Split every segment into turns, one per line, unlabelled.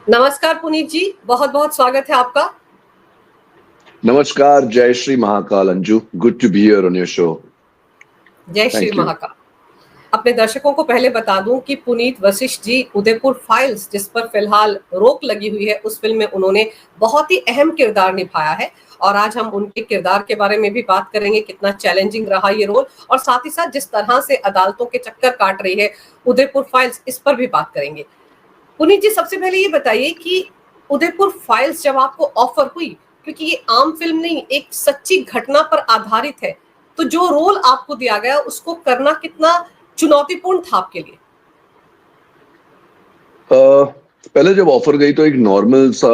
नमस्कार पुनीत जी, बहुत बहुत स्वागत है आपका।
नमस्कार, जय Shri Mahakal Anju. Good to be here on your show.
जय श्री
थैंक यू।
महाकाल। अपने दर्शकों को पहले बता दूं कि पुनीत वशिष्ठ जी उदयपुर फाइल्स, जिस पर फिलहाल रोक लगी हुई है, उस फिल्म में उन्होंने बहुत ही अहम किरदार निभाया है और आज हम उनके किरदार के बारे में भी बात करेंगे, कितना चैलेंजिंग रहा ये रोल और साथ ही साथ जिस तरह से अदालतों के चक्कर काट रही है उदयपुर फाइल्स, इस पर भी बात करेंगे। पुनीत जी, सबसे पहले ये बताइए कि उदयपुर फाइल्स जब आपको ऑफर हुई, क्योंकि ये आम फिल्म नहीं, एक सच्ची घटना पर आधारित है, तो जो रोल आपको दिया गया उसको करना कितना चुनौतीपूर्ण था आपके लिए?
पहले जब ऑफर गई तो एक नॉर्मल सा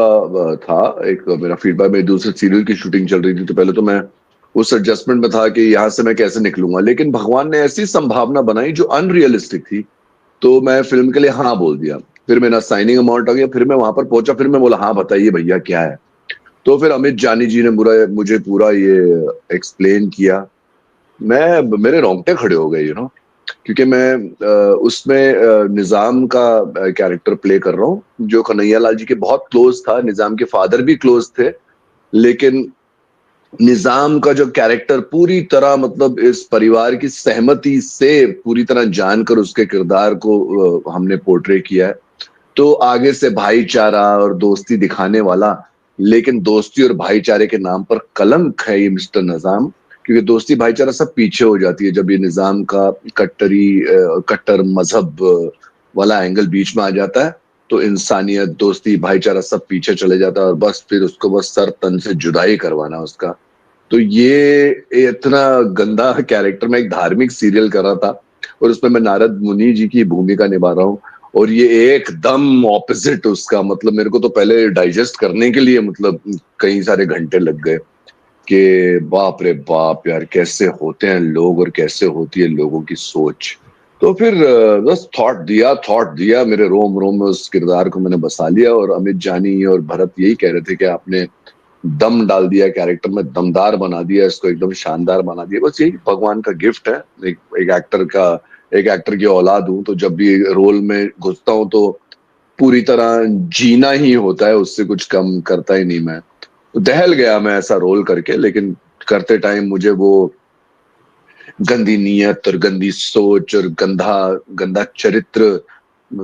था। एक मेरा फीडबैक, मेरी दूसरे सीरियल की शूटिंग चल रही थी, तो पहले तो मैं उस एडजस्टमेंट में था कि यहाँ से मैं कैसे निकलूंगा, लेकिन भगवान ने ऐसी संभावना बनाई जो अनरियलिस्टिक थी, तो मैं फिल्म के लिए हाँ बोल दिया। फिर मेरा साइनिंग अमाउंट आ गया, फिर मैं वहां पर पहुंचा, फिर मैं बोला हाँ बताइए भैया क्या है। तो फिर अमित जानी जी ने मुझे पूरा ये एक्सप्लेन किया। मेरे रोंगटे खड़े हो गए, क्योंकि मैं उसमें निजाम का कैरेक्टर प्ले कर रहा हूँ, जो कन्हैया लाल जी के बहुत क्लोज था। निजाम के फादर भी क्लोज थे, लेकिन निजाम का जो कैरेक्टर पूरी तरह, मतलब इस परिवार की सहमति से पूरी तरह जानकर उसके किरदार को हमने पोर्ट्रे किया है। तो आगे से भाईचारा और दोस्ती दिखाने वाला, लेकिन दोस्ती और भाईचारे के नाम पर कलंक है ये मिस्टर निजाम, क्योंकि दोस्ती भाईचारा सब पीछे हो जाती है जब ये निजाम का कट्टर मजहब वाला एंगल बीच में आ जाता है। तो इंसानियत, दोस्ती, भाईचारा सब पीछे चले जाता है और बस फिर उसको बस सर तन से जुदाई करवाना उसका। तो ये इतना गंदा कैरेक्टर, मैं एक धार्मिक सीरियल कर रहा था और उसमें मैं नारद मुनि जी की भूमिका निभा रहा हूँ, और ये एकदम ऑपोजिट उसका। मतलब मेरे को तो पहले डाइजेस्ट करने के लिए मतलब कई सारे घंटे लग गए कि बाप रे बाप यार, कैसे होते हैं लोग और कैसे होती है लोगों की सोच। तो फिर बस थॉट दिया मेरे रोम रोम में, उस किरदार को मैंने बसा लिया। और अमित जानी और भरत यही कह रहे थे कि आपने दम डाल दिया कैरेक्टर में, दमदार बना दिया इसको, एकदम शानदार बना दिया। बस यही भगवान का गिफ्ट है। एक एक्टर की औलाद हूं, तो जब भी रोल में घुसता हूं तो पूरी तरह जीना ही होता है, उससे कुछ कम करता ही नहीं मैं। तो दहल गया मैं ऐसा रोल करके, लेकिन करते टाइम मुझे वो गंदी नीयत और गंदी सोच और गंदा गंदा चरित्र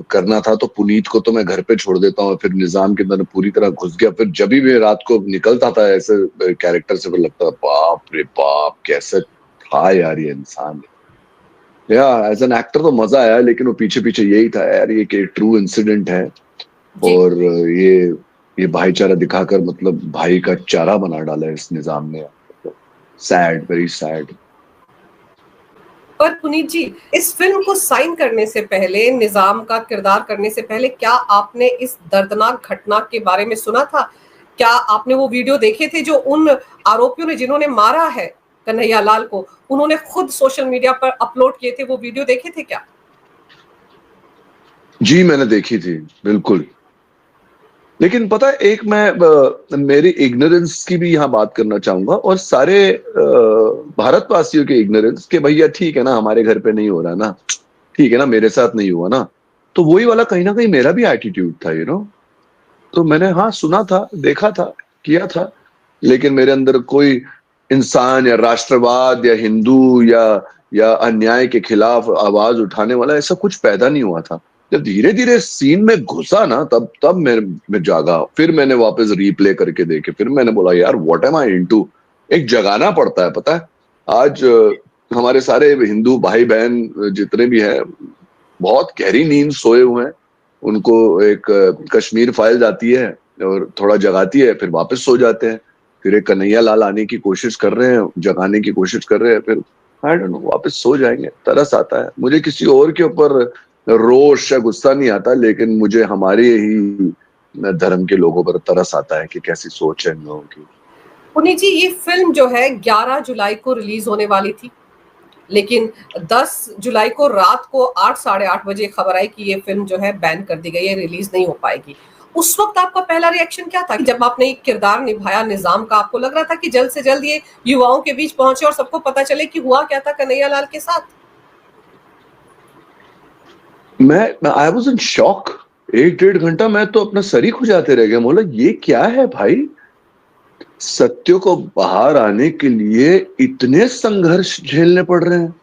करना था। तो पुनीत को तो मैं घर पे छोड़ देता हूँ, फिर निजाम के अंदर पूरी तरह घुस गया। फिर जब भी मैं रात को निकलता था ऐसे कैरेक्टर से, फिर लगता था बाप रे बाप कैसे था यार ये इंसान। या एज एन एक्टर तो मजा आया, लेकिन वो पीछे पीछे यही था यार, ये कि ट्रू इंसिडेंट है।
जी।
और ये भाईचारा दिखाकर मतलब भाई का चारा बना डाला है इस निजाम ने। Sad, very sad.
पर पुनीत जी, इस फिल्म को साइन करने से पहले, निजाम का किरदार करने से पहले, क्या आपने इस दर्दनाक घटना के बारे में सुना था? क्या आपने वो वीडियो देखे थे जो उन आरोपियों ने, जिन्होंने मारा है कन्हैया लाल को, उन्होंने खुद सोशल मीडिया पर अपलोड किए थे? वो वीडियो देखे थे क्या?
जी मैंने देखी थी, बिल्कुल। लेकिन पता है, एक मैं मेरी इग्नोरेंस की भी यहाँ बात करना चाहूंगा, और सारे भारतवासियों के इग्नोरेंस, कि भैया ठीक है ना, हमारे घर पे नहीं हो रहा ना, ठीक है ना, मेरे साथ नहीं हुआ ना। तो वही वाला कहीं ना कहीं मेरा भी एटीट्यूड था, तो मैंने हाँ सुना था, देखा था, किया था, लेकिन मेरे अंदर कोई इंसान या राष्ट्रवाद या हिंदू या अन्याय के खिलाफ आवाज उठाने वाला ऐसा कुछ पैदा नहीं हुआ था। जब धीरे धीरे सीन में घुसा ना, तब तब मैं जागा। फिर मैंने वापस रीप्ले करके देखे, फिर मैंने बोला यार व्हाट एम आई इनटू। एक जगाना पड़ता है, पता है। आज हमारे सारे हिंदू भाई बहन जितने भी हैं, बहुत गहरी नींद सोए हुए हैं। उनको एक कश्मीर फाइल्स आती है और थोड़ा जगाती है, फिर वापस सो जाते हैं। फिर एक कन्हैया लाल आने की कोशिश कर रहे हैं, जगाने की कोशिश कर रहे हैं, फिर आई डोंट नो वापस सो जाएंगे। तरस आता है मुझे, किसी और के ऊपर रोष या गुस्सा नहीं आता, लेकिन मुझे हमारे ही धर्म के लोगों पर तरस आता है कि कैसी सोच है इन लोगों की।
पुनीत जी, ये फिल्म जो है 11 जुलाई को रिलीज होने वाली थी, लेकिन 10 जुलाई को रात को 8, साढ़े 8 बजे खबर आई कि ये फिल्म जो है बैन कर दी गई है, रिलीज नहीं हो पाएगी। उस वक्त आपका पहला रिएक्शन क्या था? जब आपने एक किरदार निभाया निजाम का, आपको लग रहा था कि जल्द से जल्द ये युवाओं के बीच पहुंचे और सबको पता चले कि हुआ क्या था कन्हैया लाल के साथ?
मैं आई वाज इन शॉक। एक डेढ़ घंटा मैं तो अपना सर ही खुजाते रह गया, बोला ये क्या है भाई, सत्य को बाहर आने के लिए इतने संघर्ष झेलने पड़ रहे हैं,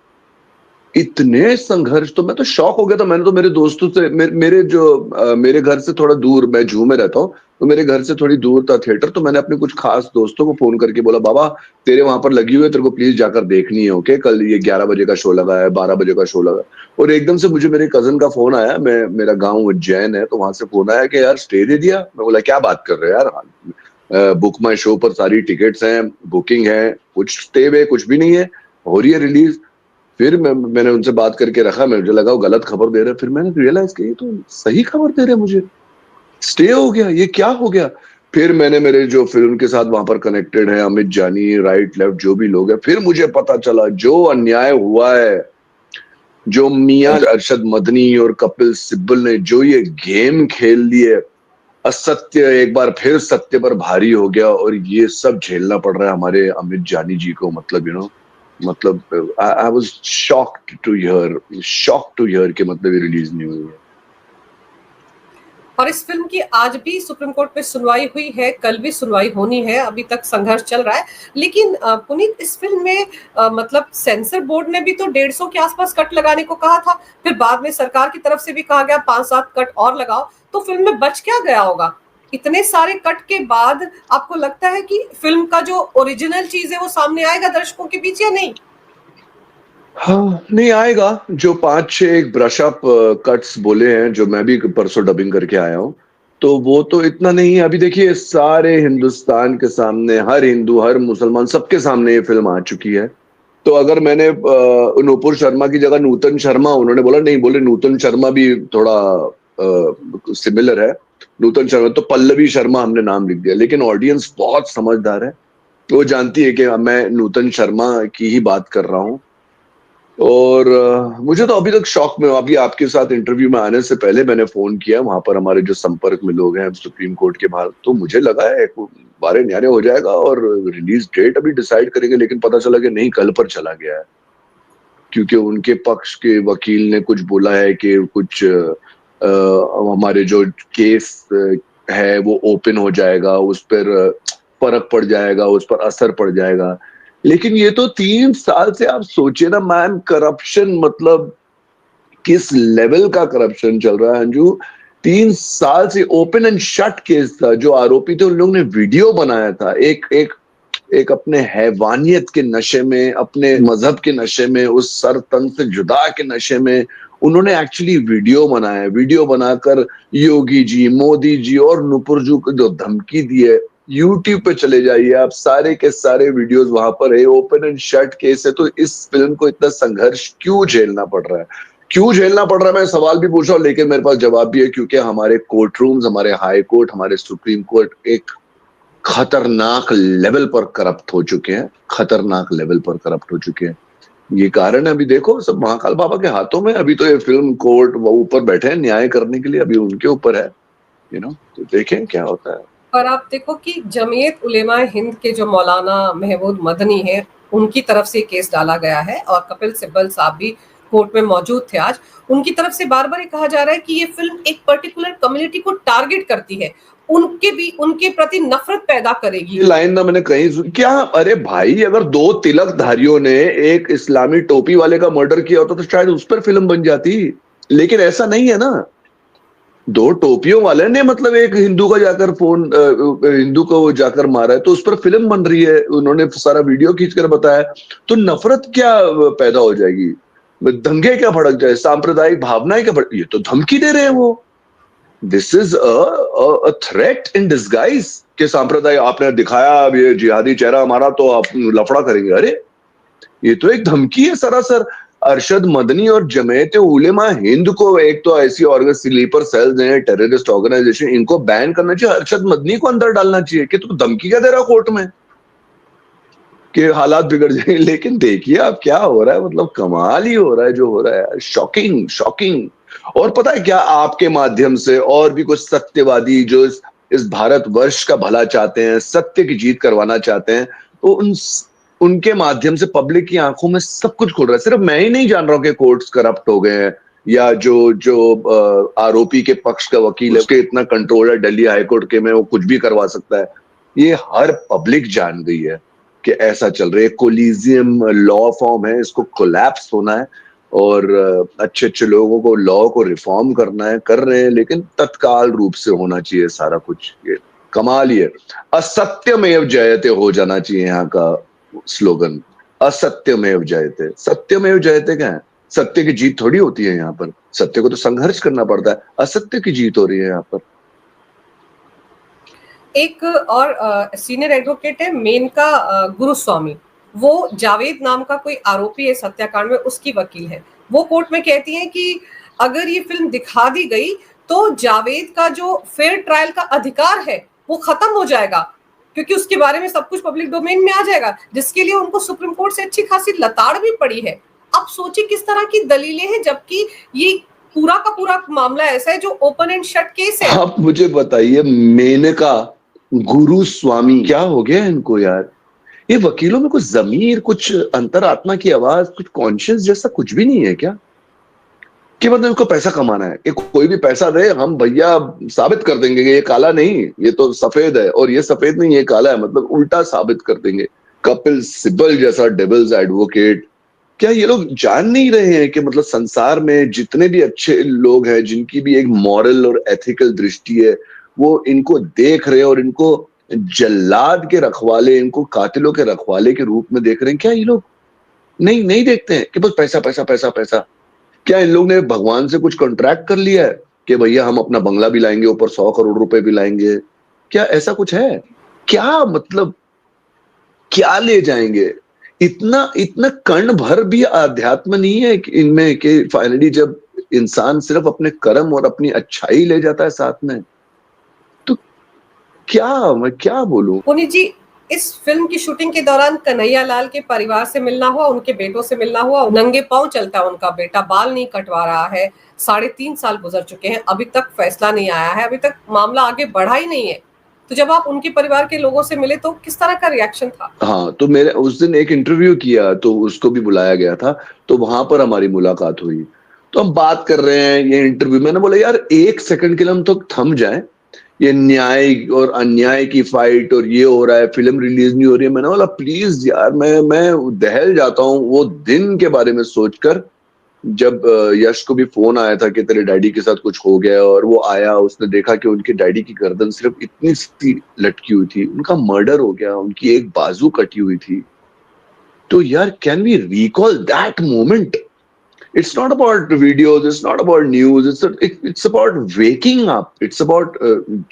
इतने संघर्ष। तो मैं तो शॉक हो गया था। मैंने तो मेरे दोस्तों से, मेरे जो मेरे घर से थोड़ा दूर, मैं जू में रहता हूँ, तो मेरे घर से थोड़ी दूर था थिएटर, तो मैंने अपने कुछ खास दोस्तों को फोन करके बोला, बाबा तेरे वहां पर लगी हुई है, तेरे को प्लीज जाकर देखनी है, ओके, कल ये 11 बजे का शो लगा है, 12 बजे का शो लगा है। और एकदम से मुझे मेरे कजन का फोन आया, मेरा गाँव उज्जैन है, तो वहां से फोन आया कि यार स्टे दे दिया। मैं बोला क्या बात कर रहे हो यार, बुक माई शो पर सारी टिकट्स हैं, बुकिंग है, कुछ स्टे वे कुछ भी नहीं है, हो रही है रिलीज। फिर मैंने उनसे बात करके रखा, मुझे लगा वो गलत खबर दे रहे हैं, फिर मैंने रियलाइज किया ये तो सही खबर दे रहे हैं मुझे, स्टे हो गया, ये क्या हो गया। फिर मैंने मेरे जो फिल्म के साथ वहां पर कनेक्टेड है, अमित जानी, राइट लेफ्ट जो भी लोग हैं, फिर मुझे पता चला जो अन्याय हुआ है, जो मियां अरशद मदनी और कपिल सिब्बल ने जो ये गेम खेल लिए, असत्य एक बार फिर सत्य पर भारी हो गया, और ये सब झेलना पड़ रहा है हमारे अमित जानी जी को। मतलब मतलब I was shocked to hear कि मतलब ये रिलीज नहीं हुई है।
और इस फिल्म की आज भी सुप्रीम कोर्ट में सुनवाई हुई है, कल भी सुनवाई होनी है, अभी तक संघर्ष चल रहा है। लेकिन पुनीत, इस फिल्म में मतलब सेंसर बोर्ड ने भी तो 150 के आसपास कट लगाने को कहा था, फिर बाद में सरकार की तरफ से भी कहा गया 5-7 कट और लगाओ, तो फिल्म में बच क्या गया होगा? इतने सारे कट के बाद आपको लगता है कि फिल्म का जो ओरिजिनल चीज है वो सामने आएगा दर्शकों के बीच या नहीं?
हाँ, नहीं आएगा। जो 5-6 एक ब्रश अप कट्स बोले हैं, जो मैं भी परसों डबिंग करके आया हूँ, तो वो तो इतना नहीं है। अभी देखिए सारे हिंदुस्तान के सामने, हर हिंदू हर मुसलमान सबके सामने ये फिल्म आ चुकी है। तो अगर मैंने नूपुर शर्मा की जगह नूतन शर्मा, उन्होंने बोला नहीं, बोले नूतन शर्मा भी थोड़ा सिमिलर है, नूतन शर्मा, तो पल्लवी शर्मा हमने नाम लिख दिया। लेकिन ऑडियंस बहुत समझदार है, वो जानती है कि मैं नूतन शर्मा की ही बात कर रहा हूँ। और मुझे तो अभी तक शॉक में हूं। अभी आपके साथ इंटरव्यू में आने से पहले मैंने फोन किया वहां पर हमारे जो संपर्क में लोग हैं सुप्रीम कोर्ट के बाहर, तो मुझे लगा है बारे न्यारे हो जाएगा और रिलीज डेट अभी डिसाइड करेंगे, लेकिन पता चला कि नहीं, कल पर चला गया है, क्योंकि उनके पक्ष के वकील ने कुछ बोला है कि कुछ हमारे जो केस है वो ओपन हो जाएगा, उस पर फर्क पड़ जाएगा, उस पर असर पड़ जाएगा। लेकिन ये तो 3 साल से आप सोचिए ना मैम, करप्शन मतलब किस लेवल का करप्शन चल रहा है अंजू। 3 साल से ओपन एंड शट केस था, जो आरोपी थे उन लोगों ने वीडियो बनाया था, एक अपने हैवानियत के नशे में, अपने मजहब के नशे में, उस सरतन से जुदा के नशे में उन्होंने एक्चुअली वीडियो बनाया। वीडियो बनाकर योगी जी, मोदी जी और नुपुर को जो धमकी दी है, यूट्यूब पे चले जाइए आप, सारे के सारे वीडियोस वहां पर है। ओपन एंड शट केस है, तो इस फिल्म को इतना संघर्ष क्यों झेलना पड़ रहा है, क्यों झेलना पड़ रहा है? मैं सवाल भी पूछ रहा हूँ, लेकिन मेरे पास जवाब भी है, क्योंकि हमारे कोर्ट रूम्स, हमारे हाई कोर्ट, हमारे सुप्रीम कोर्ट एक खतरनाक लेवल पर करप्ट हो चुके हैं, खतरनाक लेवल पर करप्ट हो चुके हैं। ये कारण है। अभी देखो सब महाकाल बाबा के हाथों में। अभी तो ये फिल्म कोर्ट वो ऊपर बैठे हैं न्याय करने के लिए, अभी उनके ऊपर है, तो देखें क्या होता है।
और आप देखो कि जमीयत उलेमा हिंद के जो मौलाना महमूद मदनी है, उनकी तरफ से केस डाला गया है, और कपिल सिब्बल साहब भी कोर्ट में मौजूद थे आज। उनकी तरफ से बार बार ये कहा जा रहा है कि ये फिल्म एक पर्टिकुलर कम्युनिटी को टारगेट करती है, उनके प्रति नफरत पैदा करेगी।
ये लाइन ना मैंने कहीं सुनी क्या? अरे भाई, अगर 2 तिलकधारियों ने एक इस्लामी टोपी वाले का मर्डर किया होता तो शायद उस पर फिल्म बन जाती, लेकिन ऐसा नहीं है ना। 2 टोपियों वाले ने मतलब एक हिंदू का जाकर हिंदू को जाकर मारा है, तो उस पर फिल्म बन रही है, उन्होंने सारा वीडियो खींचकर बताया। तो नफरत क्या पैदा हो जाएगी, दंगे क्या भड़क जाए, सांप्रदायिक भावनाएं क्या भड़क, ये तो धमकी दे रहे हैं वो। This is a threat in disguise के सांप्रदायिक आपने दिखाया, अब ये जिहादी चेहरा हमारा तो आप लफड़ा करेंगे। अरे ये तो एक धमकी है सरासर। अरशद मदनी और जमायत उलेमा हिंद को, एक तो ऐसी स्लीपर सेल्स हैं, टेररिस्ट ऑर्गेनाइजेशन, इनको बैन करना चाहिए, अरशद मदनी को अंदर डालना चाहिए कि तू धमकी क्या दे रहा कोर्ट में कि हालात बिगड़ जाएंगे। लेकिन देखिए अब क्या हो रहा है, मतलब कमाल ही हो रहा है जो हो रहा है, शॉकिंग शॉकिंग। और पता है क्या, आपके माध्यम से और भी कुछ सत्यवादी जो इस भारतवर्ष का भला चाहते हैं, सत्य की जीत करवाना चाहते हैं, तो उनके माध्यम से पब्लिक की आंखों में सब कुछ खुल रहा है। सिर्फ मैं ही नहीं जान रहा हूं कि कोर्ट्स करप्ट हो गए हैं या जो जो आरोपी के पक्ष का वकील है उसके इतना कंट्रोल है दिल्ली हाईकोर्ट के में, वो कुछ भी करवा सकता है। ये हर पब्लिक जान गई है कि ऐसा चल रहा है। कोलिजियम लॉ फॉर्म है, इसको कोलैप्स होना है और अच्छे अच्छे लोगों को लॉ को रिफॉर्म करना है, कर रहे हैं, लेकिन तत्काल रूप से होना चाहिए सारा कुछ। ये कमाल ही है। असत्यमेव जयते हो जाना चाहिए यहाँ का स्लोगन। असत्यमेव जयते, सत्यमेव जयते क्या है? सत्य की जीत थोड़ी होती है यहाँ पर, सत्य को तो संघर्ष करना पड़ता है, असत्य की जीत हो रही है यहाँ पर।
एक और सीनियर एडवोकेट है मेनका गुरुस्वामी, वो जावेद नाम का कोई आरोपी है इस हत्याकांड में, उसकी वकील है। वो कोर्ट में कहती है कि अगर ये फिल्म दिखा दी गई तो जावेद का जो फेयर ट्रायल का अधिकार है वो खत्म हो जाएगा, क्योंकि उसके बारे में सब कुछ पब्लिक डोमेन में आ जाएगा, जिसके लिए उनको सुप्रीम कोर्ट से अच्छी खासी लताड़ भी पड़ी है। अब सोचिए किस तरह की दलीलें हैं, जबकि ये पूरा का पूरा मामला ऐसा है जो ओपन एंड शट केस है।
आप मुझे बताइए, मेनका गुरु स्वामी, क्या हो गया इनको यार? ये वकीलों में कुछ जमीर, कुछ अंतरात्मा की आवाज, कुछ कॉन्शियस जैसा कुछ भी नहीं है क्या? कि मतलब इनको पैसा कमाना है कि कोई भी पैसा दे, हम भैया साबित कर देंगे कि ये काला नहीं, ये तो सफेद है, और ये सफेद नहीं ये काला है, मतलब उल्टा साबित कर देंगे। कपिल सिब्बल जैसा डेविल्स एडवोकेट, क्या ये लोग जान नहीं रहे हैं कि मतलब संसार में जितने भी अच्छे लोग हैं, जिनकी भी एक मॉरल और एथिकल दृष्टि है, वो इनको देख रहे हैं और इनको जल्लाद के रखवाले, इनको कातिलों के रखवाले के रूप में देख रहे हैं? क्या ये लोग नहीं नहीं देखते हैं कि बस पैसा पैसा पैसा पैसा? क्या इन लोग ने भगवान से कुछ कॉन्ट्रैक्ट कर लिया है कि भैया हम अपना बंगला भी लाएंगे, ऊपर 100 करोड़ रुपए भी लाएंगे? क्या ऐसा कुछ है क्या? मतलब क्या ले जाएंगे? इतना इतना कण भर भी अध्यात्म नहीं है कि इनमें, कि फाइनली जब इंसान सिर्फ अपने कर्म और अपनी अच्छाई ले जाता है साथ में, तो क्या मैं क्या बोलूं?
पुनीत जी, इस फिल्म की शूटिंग के दौरान कन्हैया लाल के परिवार से मिलना हुआ, उनके बेटों से मिलना हुआ। नंगे पांव चलता है उनका बेटा, बाल नहीं कटवा रहा है। 3.5 साल गुजर चुके हैं, अभी तक फैसला नहीं आया है, अभी तक मामला आगे बढ़ा ही नहीं है। तो जब आप उनके परिवार के लोगों से मिले तो किस तरह का रिएक्शन था?
हाँ, तो मेरे उस दिन एक इंटरव्यू किया, तो उसको भी बुलाया गया था, तो वहां पर हमारी मुलाकात हुई। तो हम बात कर रहे हैं ये इंटरव्यू, मैंने बोला यार 1 सेकंड के लिए हम तो थम जाएं, ये न्याय और अन्याय की फाइट और ये हो रहा है, फिल्म रिलीज नहीं हो रही है। मैंने बोला प्लीज यार, मैं दहल जाता हूँ वो दिन के बारे में सोचकर, जब यश को भी फोन आया था कि तेरे डैडी के साथ कुछ हो गया, और वो आया, उसने देखा कि उनके डैडी की गर्दन सिर्फ इतनी सी लटकी हुई थी, उनका मर्डर हो गया, उनकी एक बाजू कटी हुई थी। तो यार can we recall that moment? It's not about videos, it's not about news, it's about waking up, it's about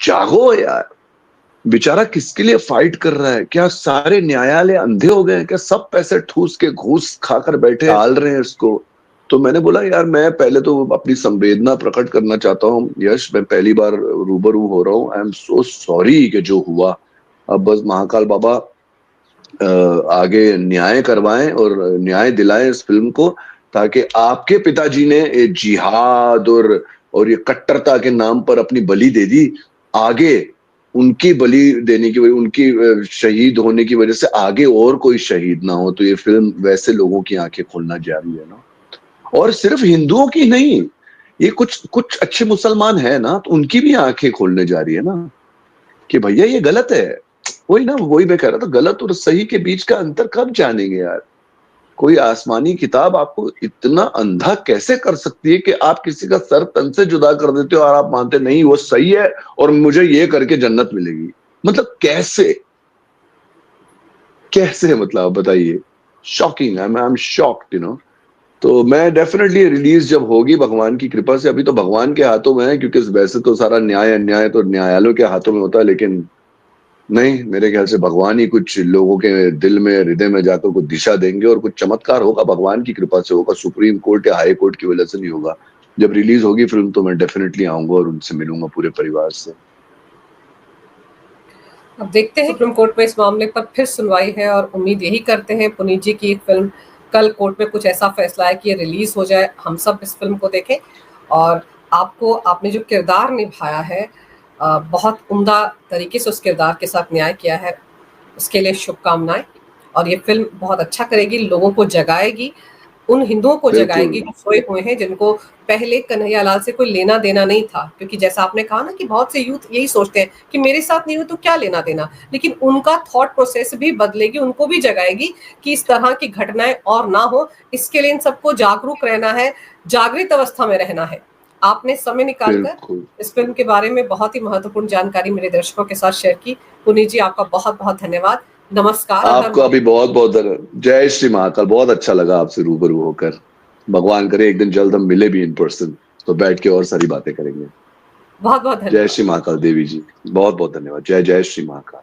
जागो यार। बेचारा किसके लिए फाइट कर रहा है? क्या सारे न्यायालय अंधे हो गए हैं क्या? सब पैसे ठूस के घूस खाकर बैठे डाल रहे हैं इसको। तो मैंने बोला यार, मैं पहले तो अपनी संवेदना प्रकट करना चाहता हूँ यश, मैं पहली बार रूबरू हो रहा हूँ, आई एम सो सॉरी कि जो हुआ। अब बस महाकाल बाबा आगे न्याय करवाएं और न्याय दिलाएं इस फिल्म को, ताकि आपके पिताजी ने ये जिहाद और ये कट्टरता के नाम पर अपनी बलि दे दी, आगे उनकी बलि देने की वजह, उनकी शहीद होने की वजह से आगे और कोई शहीद ना हो। तो ये फिल्म वैसे लोगों की आंखें खोलना जारी है ना, और सिर्फ हिंदुओं की नहीं, ये कुछ कुछ अच्छे मुसलमान है ना, तो उनकी भी आंखें खोलने जा रही है ना, कि भैया ये गलत है। वही ना, वही मैं कह रहा था, गलत और सही के बीच का अंतर कब जानेंगे यार? कोई आसमानी किताब आपको इतना अंधा कैसे कर सकती है कि आप किसी का सर तन से जुदा कर देते हो और आप मानते नहीं वो सही है और मुझे ये करके जन्नत मिलेगी? मतलब कैसे कैसे, मतलब आप बताइए। Shocking, I am shocked, you know. तो मैं डेफिनेटली रिलीज जब होगी भगवान की कृपा से, अभी तो भगवान के हाथों में है, क्योंकि वैसे तो सारा न्याय अन्याय तो न्यायालयों के हाथों में होता है, लेकिन नहीं, मेरे ख्याल से भगवान ही कुछ लोगों के दिल में, हृदय में जाकर कुछ दिशा देंगे, और कुछ चमत्कार होगा, भगवान की कृपा से होगा, सुप्रीम कोर्ट या हाई कोर्ट की वजह से नहीं होगा। जब रिलीज होगी फिल्म तो मैं डेफिनेटली आऊंगा और उनसे मिलूंगा पूरे परिवार से।
अब देखते हैं, सुप्रीम कोर्ट में इस मामले पर फिर सुनवाई है और उम्मीद यही करते हैं पुनीत जी की फिल्म कल कोर्ट में कुछ ऐसा फैसला है कि ये रिलीज हो जाए, हम सब इस फिल्म को देखें। और आपने जो किरदार निभाया है, बहुत उम्दा तरीके से उस किरदार के साथ न्याय किया है, उसके लिए शुभकामनाएं। और ये फिल्म बहुत अच्छा करेगी, लोगों को जगाएगी। उन हिंदुओं को
बिल्कुल।
जगाएगी जो सोए हुए हैं, जिनको पहले कन्हैयालाल से कोई लेना देना नहीं था। क्योंकि जैसा आपने कहा ना कि बहुत से यूथ यही सोचते हैं कि मेरे साथ नहीं हो तो क्या लेना देना, लेकिन उनका थॉट प्रोसेस भी बदलेगी, उनको भी जगाएगी कि इस तरह की घटनाएं और ना हो। इसके लिए इन सबको जागरूक रहना है, जागृत अवस्था में रहना है। आपने समय निकालकर
बिल्कुल।
इस फिल्म के बारे में बहुत ही महत्वपूर्ण जानकारी मेरे दर्शकों के साथ शेयर की। पुनीत जी, आपका बहुत बहुत धन्यवाद। नमस्कार और हर
आपका भी बहुत बहुत धन्यवाद। जय श्री महाकाल। बहुत अच्छा लगा आपसे रूबरू होकर। भगवान करे एक दिन जल्द हम मिले भी इन पर्सन, तो बैठ के और सारी बातें करेंगे।
बहुत बहुत
जय
धन्यवाद।
श्री महाकाल देवी जी, बहुत बहुत धन्यवाद। जय जय श्री महाकाल।